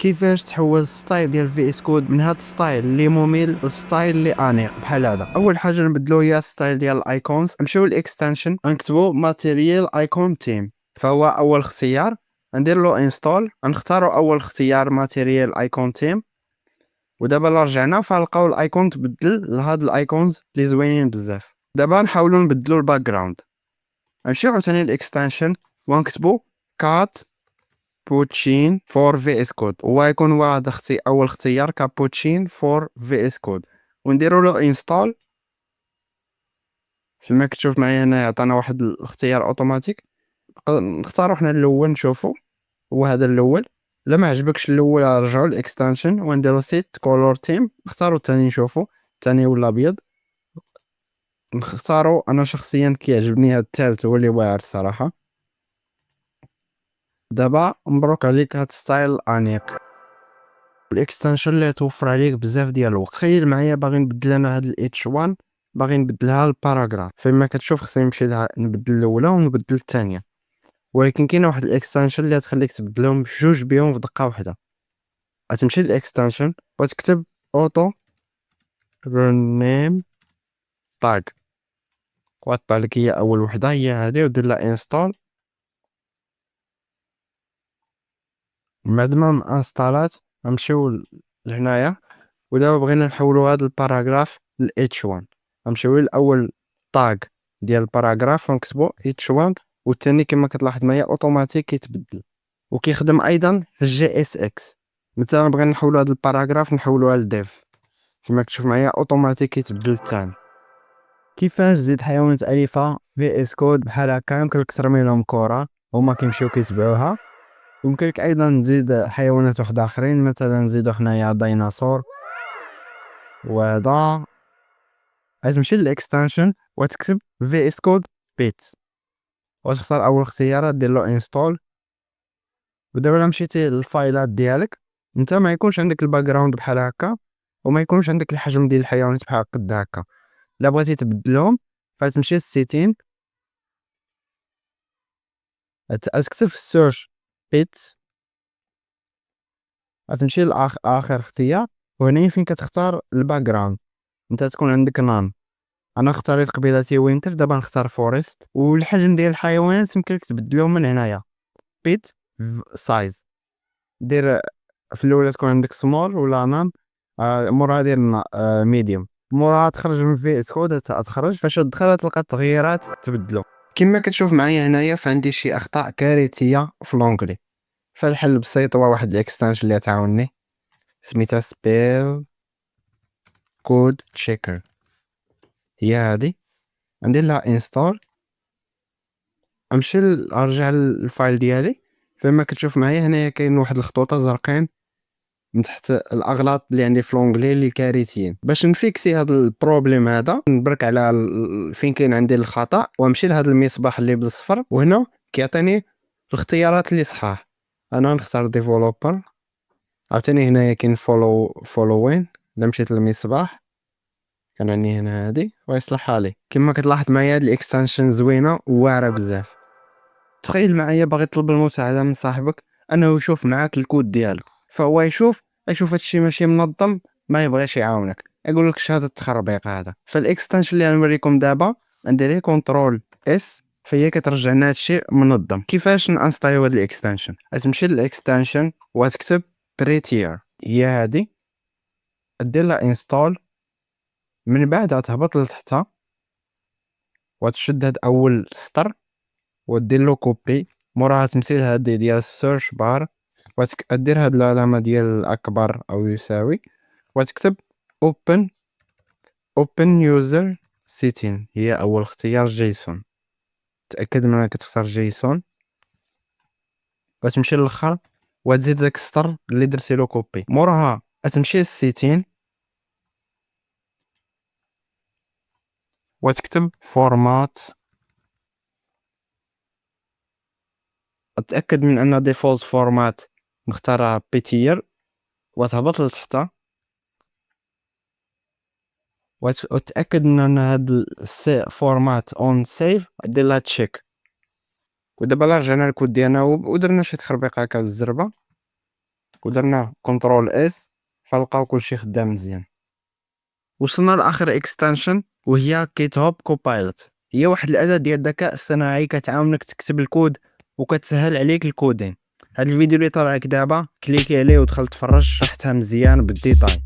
كيفاش تحول ستايل ديال في اس كود من هاد ستايل اللي ممل لستايل اللي انيق بحال هذا. اول حاجه نبدلو هي ستايل ديال الايكونز، نمشيو للاكستنشن نكتبو ماتيريال ايكون تيم، فهو اول اختيار ندير له انستول، نختارو اول اختيار ماتيريال ايكون تيم. ودابا الا رجعنا فنلقاو الايكون تبدل لهاد الايكونز اللي زوينين بزاف. دابا نحاولو نبدلو الباك جراوند، نمشيو عاوتاني للاكستنشن ونكتبو كات كابوتشين فور في اس كود، وغيكون هو هذا اول اختيار كابوتشين فور في اس كود، ونديرو له انستال. كما كتشوف معايا هنا عطانا واحد الاختيار اوتوماتيك، نختارو حنا الاول نشوفو هو هذا الاول. الا ما عجبكش الاول نرجعو للاكستنشن ونديرو سيت كولور تيم، نختارو الثاني نشوفو الثاني ولا ابيض. نختارو انا شخصيا كيعجبني هذا الثالث هو اللي واعر الصراحه. دابا مبروك عليك هاد ستايل انيق، الاكستنشن اللي توفر عليك بزاف ديال الوقت. تخيل معايا باغي نبدل انا هاد الاتش 1 باغي نبدلها للباراغراف، فما كتشوف خصني نمشي نبدل الاولى ونبدل الثانيه، ولكن كاينه واحد الاكستنشن اللي تخليك تبدلهم بجوج بهم في دقه واحده. غتمشي للاكستنشن وتكتب اوتو رينيم تاغ، وغتطلع لك هي اول وحده هي هذه، ودير لها انستال. بعد ما انستالات غنمشيو لهنايا، ودابا بغينا نحولو هاد الباراغراف ل H1. غنمشيو لأول طاغ ديال الباراغراف ونكتبو H1، والثاني كما كتلاحظ معايا اوتوماتيك كيتبدل وكيخدم ايضا في الجي اس اكس. مثلا بغينا نحولو هاد الباراغراف نحولوها لديف، كما كتشوف معايا اوتوماتيك كيتبدل الثاني. كيفاش تزيد حيوانات اليفه في اس كود بحال هكا؟ يمكن لك ترمي لهم كره هما كيمشيو كيتبعوها. يمكن لك ايضا تزيد حيوانات واحد اخرين، مثلا نزيدو حنايا ديناصور. وهذا غتمشي للاكستنشن وتكتب في اس كود بيت، وتختار اول اختيار دير له انستول. ودابا الا مشيتي للفايلات ديالك انت ما يكونش عندك الباك جراوند بحال هكا، وما يكونش عندك الحجم ديال الحيوانات بحال قد هكا. الا بغيتي تبدلهم فتمشي للسيتين، تكتب في السيرش بيت، غتمشي اخر اختيار، وهنا فين كتختار الباك جراوند انت تكون عندك نان. انا اختاريت قبيلتي وينتر، دابا نختار فورست. والحجم ديال الحيوانات يمكنك تبدلهم من هنايا بيت سايز، دير في الاولى تكون عندك سمول ولا نان، موراها دير ميديوم، موراها تخرج من في اس كود تخرج فاش تدخل تلقى التغييرات تبدلو. كما كتشوف معايا هنايا فعندي شي اخطاء كارثيه في لونغلي، فالحل بسيط هو واحد الاكستنشن اللي تعاوني سميتها سبيل كود تشيكر، هي هادي. ندير لها انستول، نرجع للفايل ديالي. فما كتشوف معايا هنايا كاين واحد الخطوطه زرقين من تحت الاغلاط اللي عندي في لونغلي اللي كارثيين. باش نفيكسي هذا البروبليم هذا نبرك على فين كاين عندي الخطا ونمشي لهذا المصباح اللي بالصفر، وهنا كيعطيني الاختيارات اللي صحاح. انا نختار ديفلوبر، عاوتاني هنايا كاين فولوين. الا مشيت للمصباح كان عندي هنا هادي ويصلحها لي. كما كتلاحظ معايا هاد الاكستنشن زوينه وواعره بزاف. تخيل معايا باغي تطلب المساعده من صاحبك انه يشوف معاك الكود ديالو، فهو يشوف هادشي ماشي منظم، ما يبغيش يعاونك، يقول لك اش هذا التخربيق هذا. فالاكستنشن اللي غنوريكم دابا ندير كنترول اس، فهي كترجع لنا هادشي منظم. كيفاش نانستاليو هاد الاكستنشن؟ غتمشي للاكستنشن وتكتب بريتير، هي هادي، دير لها انستول. من بعد غتهبط لتحت وتشد هاد اول سطر ودير له كوبي، موراها تمشي لهادي ديال السيرش بار وتدير هاد العلامة ديال الأكبر أو يساوي، وتكتب open user setting، هي أول اختيار جيسون. تأكد من أنك تختار جيسون وتمشي للآخر وتزيد داك السطر اللي درتي له كوبي. موراها تمشي للسيتين وتكتب فورمات، تأكد من أن ديفولت فورمات مختارها بيتير، وتهبط لتحت وتأكد ان هاد فورمات اون سيف دير لها تشيك. ودابا رجعنا للكود ديالنا ودرنا شي تخربيق هكا بالزربه. ودرنا كنترول اس فلقاو كلشي خدام مزيان. وصلنا لاخر اكستنشن وهي كيت هوب كوبايلوت. هي واحد الاداه ديال الذكاء الصناعي كتعاونك تكتب الكود وكتسهل عليك الكودين. هاد الفيديو اللي طالع لك دابا كليكي عليه ودخل تفرج، شرحتها مزيان بالديتاي.